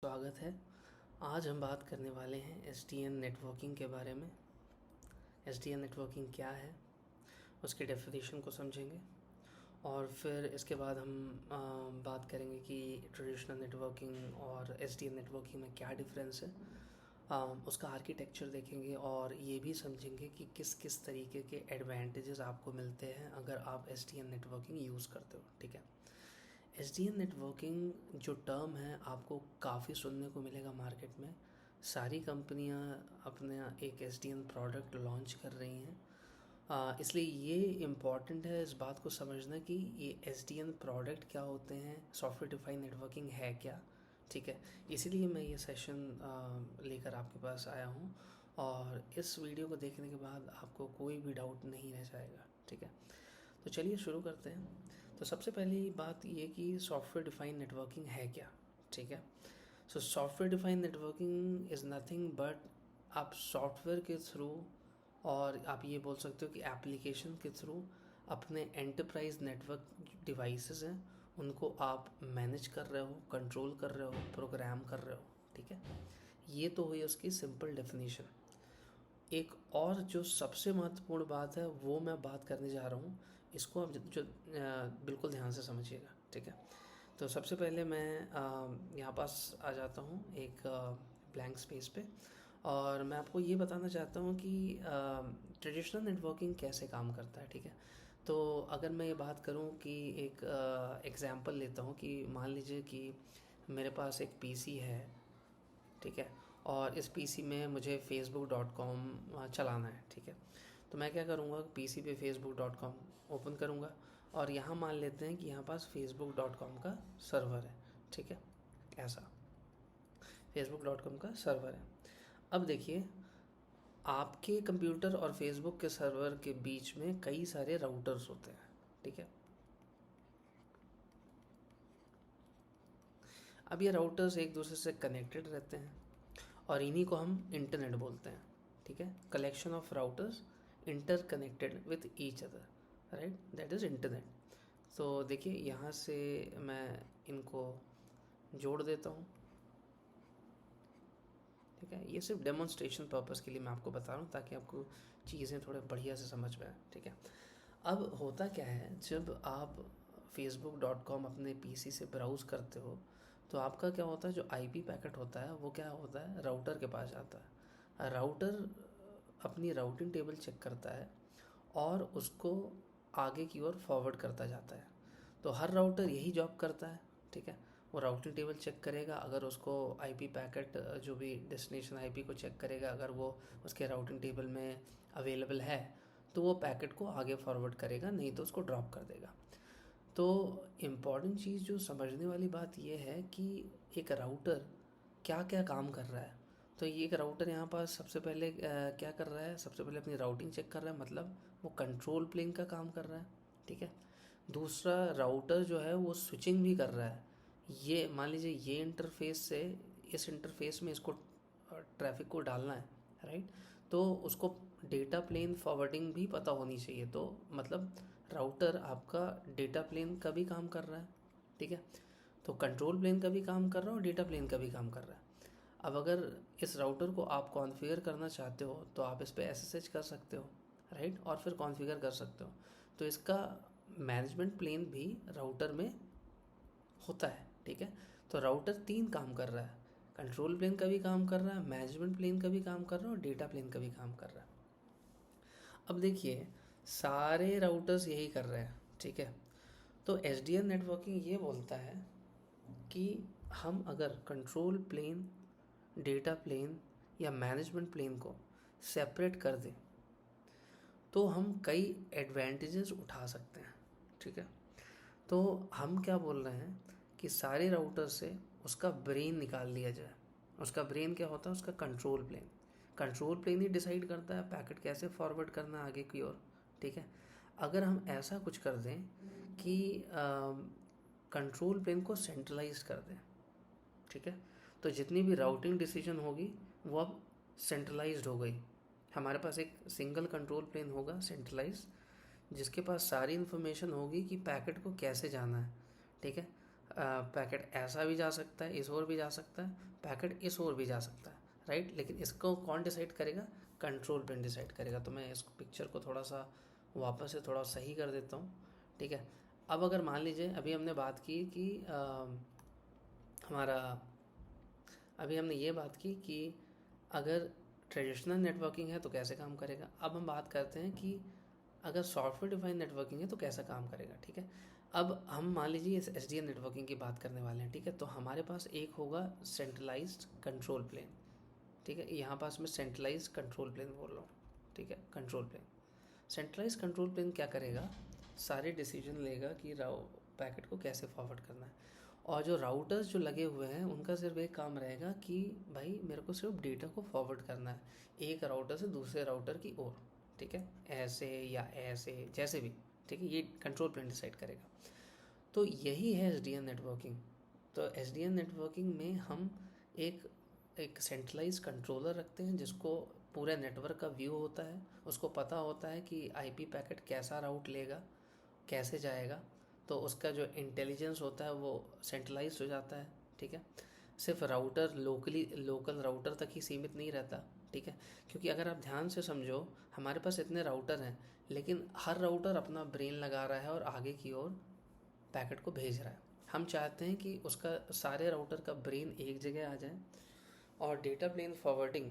स्वागत है। आज हम बात करने वाले हैं एसडीएन नेटवर्किंग के बारे में। एसडीएन नेटवर्किंग क्या है, उसके डेफिनेशन को समझेंगे और फिर इसके बाद हम बात करेंगे कि ट्रेडिशनल नेटवर्किंग और एसडीएन नेटवर्किंग में क्या डिफरेंस है। उसका आर्किटेक्चर देखेंगे और ये भी समझेंगे कि किस किस तरीके के एडवांटेजेस आपको मिलते हैं अगर आप एसडीएन नेटवर्किंग यूज़ करते हो। ठीक है। एसडीएन नेटवर्किंग जो टर्म है आपको काफ़ी सुनने को मिलेगा मार्केट में। सारी कंपनियां अपना एक एसडीएन प्रोडक्ट लॉन्च कर रही हैं। इसलिए ये इम्पॉर्टेंट है इस बात को समझना कि ये एसडीएन प्रोडक्ट क्या होते हैं, सॉफ्टवेयर डिफाइंड नेटवर्किंग है क्या। ठीक है। इसीलिए मैं ये सेशन लेकर आपके पास आया हूँ और इस वीडियो को देखने के बाद आपको कोई भी डाउट नहीं रह जाएगा। ठीक है। तो चलिए शुरू करते हैं। तो सबसे पहली बात ये कि सॉफ्टवेयर डिफाइंड नेटवर्किंग है क्या। ठीक है। So software defined networking is nothing but आप सॉफ्टवेयर के थ्रू और आप ये बोल सकते हो कि एप्लीकेशन के थ्रू अपने एंटरप्राइज नेटवर्क डिवाइसेस हैं उनको आप मैनेज कर रहे हो, कंट्रोल कर रहे हो, प्रोग्राम कर रहे हो। ठीक है। ये तो हुई उसकी सिंपल डेफिनेशन। एक और जो सबसे महत्वपूर्ण बात है वो मैं बात करने जा रहा हूँ, इसको आप जो बिल्कुल ध्यान से समझिएगा। ठीक है। तो सबसे पहले मैं यहाँ पास आ जाता हूँ एक ब्लैंक स्पेस पे और मैं आपको ये बताना चाहता हूँ कि ट्रेडिशनल नेटवर्किंग कैसे काम करता है। ठीक है। तो अगर मैं ये बात करूँ कि एक एग्ज़ाम्पल लेता हूँ कि मान लीजिए कि मेरे पास एक पीसी है। ठीक है। और इस पीसी में मुझे facebook.com चलाना है। ठीक है। तो मैं क्या करूँगा, पीसी पे facebook.com ओपन करूँगा और यहाँ मान लेते हैं कि यहाँ पास facebook.com का सर्वर है। ठीक है। ऐसा facebook.com का सर्वर है। अब देखिए, आपके कंप्यूटर और फेसबुक के सर्वर के बीच में कई सारे राउटर्स होते हैं। ठीक है। अब ये राउटर्स एक दूसरे से कनेक्टेड रहते हैं और इन्हीं को हम इंटरनेट बोलते हैं। ठीक है। Collection of routers inter connected with each other, right, that is internet. तो देखिए यहाँ से मैं इनको जोड़ देता हूँ। ठीक है। ये सिर्फ डेमोन्स्ट्रेशन पर्पज़ के लिए मैं आपको बता रहा हूँ ताकि आपको चीज़ें थोड़े बढ़िया से समझ में आए। ठीक है। अब होता क्या है, जब आप facebook.com अपने पीसी से ब्राउज़ करते हो तो आपका क्या होता है, जो आईपी पैकेट होता है वो क्या होता है, राउटर के पास जाता है। राउटर अपनी राउटिंग टेबल चेक करता है और उसको आगे की ओर फॉरवर्ड करता जाता है। तो हर राउटर यही जॉब करता है। ठीक है। वो राउटिंग टेबल चेक करेगा, अगर उसको आईपी पैकेट जो भी डेस्टिनेशन आईपी को चेक करेगा, अगर वो उसके राउटिंग टेबल में अवेलेबल है तो वो पैकेट को आगे फॉरवर्ड करेगा, नहीं तो उसको ड्रॉप कर देगा। तो इम्पॉर्टेंट चीज़ जो समझने वाली बात ये है कि एक राउटर क्या क्या काम कर रहा है। तो ये एक राउटर यहाँ पास सबसे पहले क्या कर रहा है, सबसे पहले अपनी राउटिंग चेक कर रहा है, मतलब वो कंट्रोल प्लेन का काम कर रहा है। ठीक है। दूसरा, राउटर जो है वो स्विचिंग भी कर रहा है। ये मान लीजिए ये इंटरफेस से इस इंटरफेस में इसको ट्रैफिक को डालना है, राइट, तो उसको डेटा प्लेन फॉरवर्डिंग भी पता होनी चाहिए। तो मतलब राउटर आपका डेटा प्लेन का भी काम कर रहा है। ठीक है। तो कंट्रोल प्लेन का भी काम कर रहा है और डेटा प्लेन का भी काम कर रहा है। अब अगर इस राउटर को आप कॉन्फ़िगर करना चाहते हो तो आप इस पर एसएसएच कर सकते हो, राइट, और फिर कॉन्फ़िगर कर सकते हो। तो इसका मैनेजमेंट प्लेन भी राउटर में होता है। ठीक है। तो राउटर तीन काम कर रहा है, कंट्रोल प्लेन का भी काम कर रहा है, मैनेजमेंट प्लेन का भी काम कर रहा है और डेटा प्लेन का भी काम कर रहा है। अब देखिए, सारे राउटर्स यही कर रहे हैं। ठीक है। तो एसडीएन नेटवर्किंग ये बोलता है कि हम अगर कंट्रोल प्लेन, डेटा प्लेन या मैनेजमेंट प्लेन को सेपरेट कर दें तो हम कई एडवांटेजेस उठा सकते हैं। ठीक है। तो हम क्या बोल रहे हैं कि सारे राउटर से उसका ब्रेन निकाल लिया जाए। उसका ब्रेन क्या होता है, उसका कंट्रोल प्लेन। कंट्रोल प्लेन ही डिसाइड करता है पैकेट कैसे फॉरवर्ड करना आगे की ओर। ठीक है। अगर हम ऐसा कुछ कर दें कि कंट्रोल प्लेन को सेंट्रलाइज कर दें, ठीक है, तो जितनी भी राउटिंग डिसीजन होगी वो अब सेंट्रलाइज्ड हो गई। हमारे पास एक सिंगल कंट्रोल प्लेन होगा सेंट्रलाइज, जिसके पास सारी इन्फॉर्मेशन होगी कि पैकेट को कैसे जाना है। ठीक है। पैकेट ऐसा भी जा सकता है, इस ओर भी जा सकता है, पैकेट इस ओर भी जा सकता है, राइट। लेकिन इसको कौन डिसाइड करेगा? कंट्रोल प्लेन डिसाइड करेगा। तो मैं इस पिक्चर को थोड़ा सा वापस से थोड़ा सही कर देता हूँ, ठीक है। अब अगर मान लीजिए अभी हमने बात की कि अभी हमने ये बात की कि अगर ट्रेडिशनल नेटवर्किंग है तो कैसे काम करेगा। अब हम बात करते हैं कि अगर सॉफ्टवेयर डिफाइंड नेटवर्किंग है तो कैसा काम करेगा, ठीक है। अब हम मान लीजिए इस एसडीएन नेटवर्किंग की बात करने वाले हैं, ठीक है। तो हमारे पास एक होगा सेंट्रलाइज्ड कंट्रोल प्लेन, ठीक है। यहाँ पास मैं सेंट्रलाइज्ड कंट्रोल प्लेन बोल रहा हूँ, ठीक है। Control plane, centralised control plane क्या करेगा? सारे डिसीजन लेगा कि पैकेट को कैसे फॉरवर्ड करना है। और जो राउटर्स जो लगे हुए हैं उनका सिर्फ एक काम रहेगा कि भाई मेरे को सिर्फ डेटा को फॉरवर्ड करना है एक राउटर से दूसरे राउटर की ओर, ठीक है। ऐसे या ऐसे जैसे भी, ठीक है। ये कंट्रोल प्लेन डिसाइड करेगा। तो यही है एसडीएन नेटवर्किंग। तो एसडीएन नेटवर्किंग में हम एक सेंट्रलाइज कंट्रोलर रखते हैं जिसको पूरे नेटवर्क का व्यू होता है, उसको पता होता है कि आईपी पैकेट कैसा राउट लेगा, कैसे जाएगा। तो उसका जो इंटेलिजेंस होता है वो सेंट्रलाइज हो जाता है, ठीक है। सिर्फ राउटर लोकल राउटर तक ही सीमित नहीं रहता, ठीक है। क्योंकि अगर आप ध्यान से समझो, हमारे पास इतने राउटर हैं लेकिन हर राउटर अपना ब्रेन लगा रहा है और आगे की ओर पैकेट को भेज रहा है। हम चाहते हैं कि उसका सारे राउटर का ब्रेन एक जगह आ जाए और डेटा प्लेन फॉरवर्डिंग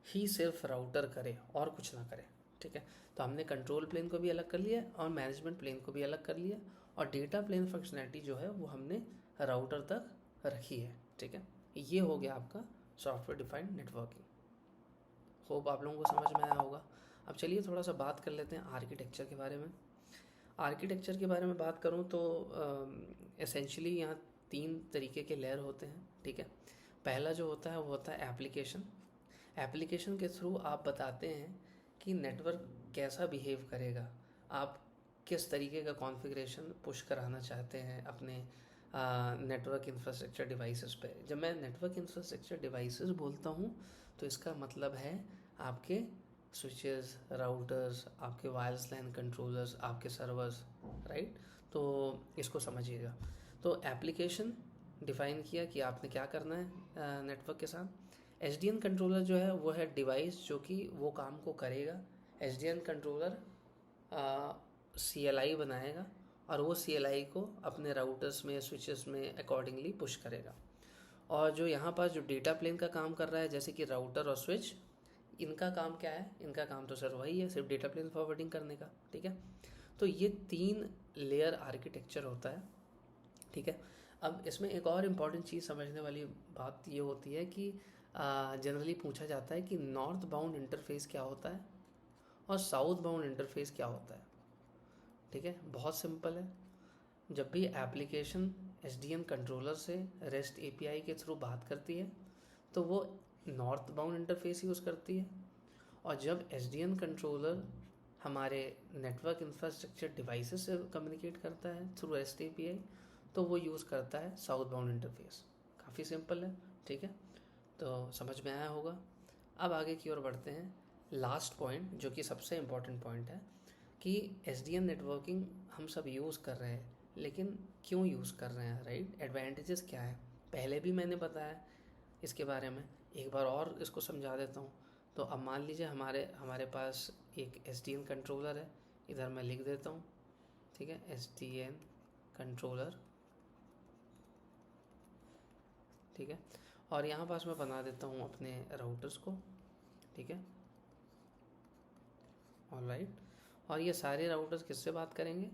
ही सिर्फ राउटर करे और कुछ ना करे, ठीक है। तो हमने कंट्रोल प्लेन को भी अलग कर लिया और मैनेजमेंट प्लेन को भी अलग कर लिया और डेटा प्लेन फंक्शनैलिटी जो है वो हमने राउटर तक रखी है, ठीक है। ये हो गया आपका सॉफ्टवेयर डिफाइंड नेटवर्किंग। होप आप लोगों को समझ में आया होगा। अब चलिए थोड़ा सा बात कर लेते हैं आर्किटेक्चर के बारे में। आर्किटेक्चर के बारे में बात करूँ तो एसेंशियली यहाँ 3 तरीके के लेयर होते हैं, ठीक है। पहला जो होता है वो होता है एप्लीकेशन। एप्लीकेशन के थ्रू आप बताते हैं कि नेटवर्क कैसा बिहेव करेगा, आप किस तरीके का कॉन्फ़िगरेशन पुश कराना चाहते हैं अपने नेटवर्क इंफ्रास्ट्रक्चर डिवाइसेस पे। जब मैं नेटवर्क इंफ्रास्ट्रक्चर डिवाइसेस बोलता हूँ तो इसका मतलब है आपके स्विचेस, राउटर्स, आपके वायरलेस लैन कंट्रोलर्स, आपके सर्वर्स, राइट। तो इसको समझिएगा। तो एप्लीकेशन डिफ़ाइन किया कि आपने क्या करना है नेटवर्क के साथ। एसडीएन कंट्रोलर जो है वो है डिवाइस जो कि वो काम को करेगा। एसडीएन कंट्रोलर CLI बनाएगा और वो CLI को अपने राउटर्स में, स्विचेस में अकॉर्डिंगली पुश करेगा। और जो यहाँ पर जो डेटा प्लेन का काम कर रहा है जैसे कि राउटर और स्विच, इनका काम क्या है? इनका काम तो सर वही है, सिर्फ डेटा प्लेन फॉरवर्डिंग करने का, ठीक है। तो ये 3 लेयर आर्किटेक्चर होता है, ठीक है। अब इसमें एक और इम्पॉर्टेंट चीज़ समझने वाली बात ये होती है कि जनरली पूछा जाता है कि नॉर्थ बाउंड इंटरफेस क्या होता है और साउथ बाउंड इंटरफेस क्या होता है, ठीक है। बहुत सिंपल है। जब भी एप्लीकेशन एसडीएन कंट्रोलर से रेस्ट एपीआई के थ्रू बात करती है तो वो नॉर्थ बाउंड इंटरफेस यूज़ करती है, और जब एसडीएन कंट्रोलर हमारे नेटवर्क इंफ्रास्ट्रक्चर डिवाइसेस से कम्युनिकेट करता है थ्रू रेस्ट एपीआई तो वो यूज़ करता है साउथ बाउंड इंटरफेस। काफ़ी सिंपल है, ठीक है। तो समझ में आया होगा। अब आगे की ओर बढ़ते हैं। लास्ट पॉइंट जो कि सबसे इम्पॉर्टेंट पॉइंट है कि एसडीएन नेटवर्किंग हम सब यूज़ कर रहे हैं, लेकिन क्यों यूज़ कर रहे हैं, राइट। एडवांटेजेस क्या है, पहले भी मैंने बताया इसके बारे में, एक बार और इसको समझा देता हूँ। तो अब मान लीजिए हमारे पास एक एसडीएन कंट्रोलर है, इधर मैं लिख देता हूँ, ठीक है। एसडीएन कंट्रोलर, ठीक है। और यहाँ पास मैं बना देता हूँ अपने राउटर्स को, ठीक है, ऑलराइट। और ये सारे राउटर्स किससे बात करेंगे?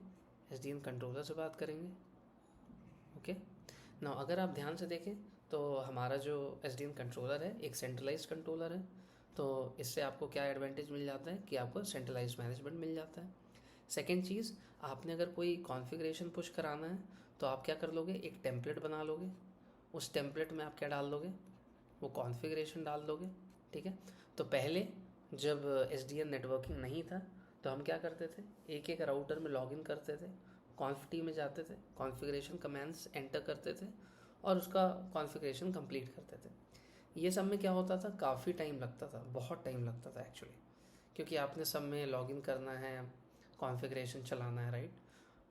एसडीएन कंट्रोलर से बात करेंगे, ओके। नाउ अगर आप ध्यान से देखें तो हमारा जो एसडीएन कंट्रोलर है एक सेंट्रलाइज्ड कंट्रोलर है। तो इससे आपको क्या एडवांटेज मिल जाता है कि आपको सेंट्रलाइज्ड मैनेजमेंट मिल जाता है। सेकेंड चीज़, आपने अगर कोई कॉन्फ़िगरेशन पुश कराना है तो आप क्या कर लोगे? एक टेम्पलेट बना लोगे, उस टेम्पलेट में आप क्या डाल दोगे? वो कॉन्फ़िगरेशन डाल दोगे, ठीक है। तो पहले जब एसडीएन नेटवर्किंग नहीं था तो हम क्या करते थे? एक एक राउटर में लॉगिन करते थे, कॉन्फ में जाते थे, कॉन्फ़िगरेशन कमांड्स एंटर करते थे और उसका कॉन्फ़िगरेशन कंप्लीट करते थे। ये सब में क्या होता था? काफ़ी टाइम लगता था, बहुत टाइम लगता था एक्चुअली, क्योंकि आपने सब में लॉगिन करना है, कॉन्फ़िगरेशन चलाना है, राइट।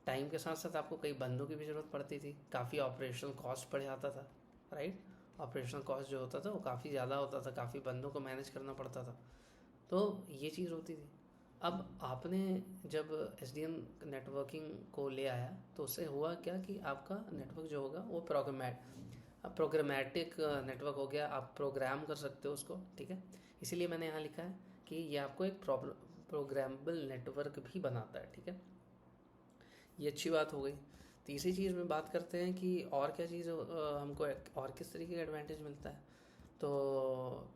टाइम के साथ साथ आपको कई बंदों की भी ज़रूरत पड़ती थी, काफ़ी ऑपरेशनल कॉस्ट बढ़ जाता था, राइट। ऑपरेशनल कॉस्ट जो होता था वो काफ़ी ज़्यादा होता था, काफ़ी बंदों को मैनेज करना पड़ता था, तो ये चीज़ होती थी। अब आपने जब एसडीएन नेटवर्किंग को ले आया तो उससे हुआ क्या कि आपका नेटवर्क जो होगा वो प्रोग्रामेटिक नेटवर्क हो गया, आप प्रोग्राम कर सकते हो उसको, ठीक है। इसीलिए मैंने यहाँ लिखा है कि ये आपको एक प्रोग्रामेबल नेटवर्क भी बनाता है, ठीक है। ये अच्छी बात हो गई। तीसरी चीज़ में बात करते हैं कि और क्या चीज़ हमको और किस तरीके का एडवांटेज मिलता है। तो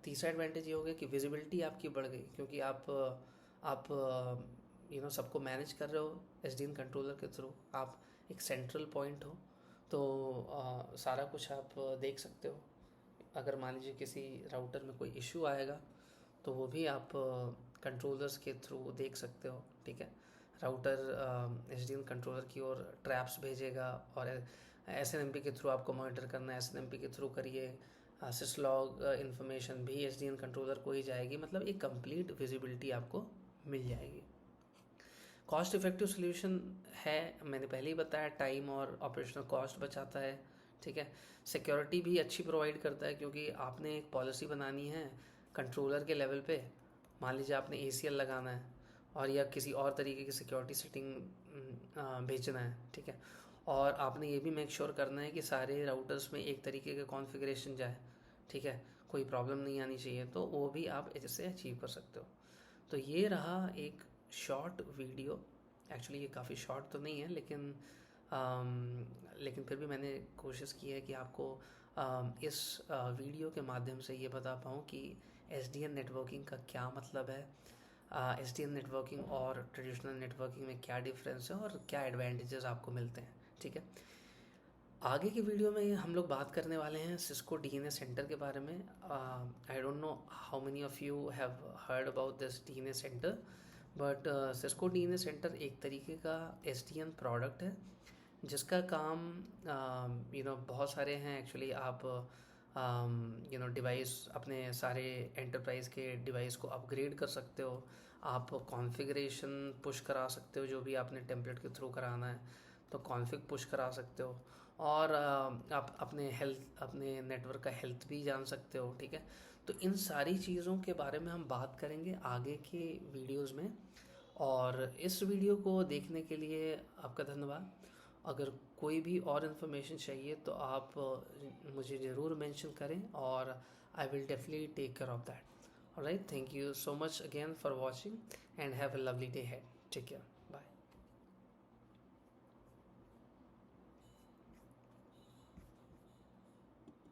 तीसरा एडवांटेज ये हो गया कि विजिबिलिटी आपकी बढ़ गई, क्योंकि आप सबको मैनेज कर रहे हो एसडीएन कंट्रोलर के थ्रू, आप एक सेंट्रल पॉइंट हो, तो सारा कुछ आप देख सकते हो। अगर मान लीजिए किसी राउटर में कोई इशू आएगा तो वो भी आप कंट्रोलर्स के थ्रू देख सकते हो, ठीक है। राउटर एसडीएन कंट्रोलर की ओर ट्रैप्स भेजेगा और एसएनएमपी के थ्रू आपको मॉनिटर करना है, एसएनएमपी के थ्रू करिए। सिसलॉग इन्फॉर्मेशन भी एसडीएन कंट्रोलर को ही जाएगी, मतलब एक कंप्लीट विजिबिलिटी आपको मिल जाएगी। कॉस्ट इफेक्टिव सोल्यूशन है, मैंने पहले ही बताया, टाइम और ऑपरेशनल कॉस्ट बचाता है, ठीक है। सिक्योरिटी भी अच्छी प्रोवाइड करता है, क्योंकि आपने एक पॉलिसी बनानी है कंट्रोलर के लेवल पे। मान लीजिए आपने ACL लगाना है और या किसी और तरीके की सिक्योरिटी सेटिंग भेजना है, ठीक है। और आपने ये भी मेक श्योर करना है कि सारे राउटर्स में एक तरीके का कॉन्फ़िगरेशन जाए, ठीक है, कोई प्रॉब्लम नहीं आनी चाहिए, तो वो भी आप इससे अचीव कर सकते हो। तो ये रहा एक शॉर्ट वीडियो। एक्चुअली ये काफ़ी शॉर्ट तो नहीं है, लेकिन फिर भी मैंने कोशिश की है कि आपको इस वीडियो के माध्यम से ये बता पाऊँ कि एसडीएन नेटवर्किंग का क्या मतलब है, एसडीएन नेटवर्किंग और ट्रेडिशनल नेटवर्किंग में क्या डिफरेंस है और क्या एडवांटेजेस आपको मिलते हैं, ठीक है। आगे की वीडियो में हम लोग बात करने वाले हैं सिस्को डीएनए सेंटर के बारे में। I don't know how many of you have heard about this DNA centre, but Cisco DNA centre एक तरीके का एसडीएन प्रोडक्ट है जिसका काम बहुत सारे हैं एक्चुअली। आप डिवाइस अपने सारे एंटरप्राइज के डिवाइस को अपग्रेड कर सकते हो, आप कॉन्फ़िगरेशन पुश करा सकते हो, जो भी आपने टेम्पलेट के थ्रू कराना है तो कॉन्फ़िग पुश करा सकते हो, और आप अपने नेटवर्क का हेल्थ भी जान सकते हो, ठीक है। तो इन सारी चीज़ों के बारे में हम बात करेंगे आगे के वीडियोज़ में। और इस वीडियो को देखने के लिए आपका धन्यवाद। अगर कोई भी और इन्फॉर्मेशन चाहिए तो आप मुझे ज़रूर मेंशन करें और I will definitely take care of that. Alright, thank you so much again for watching and have a lovely day ahead. Take care.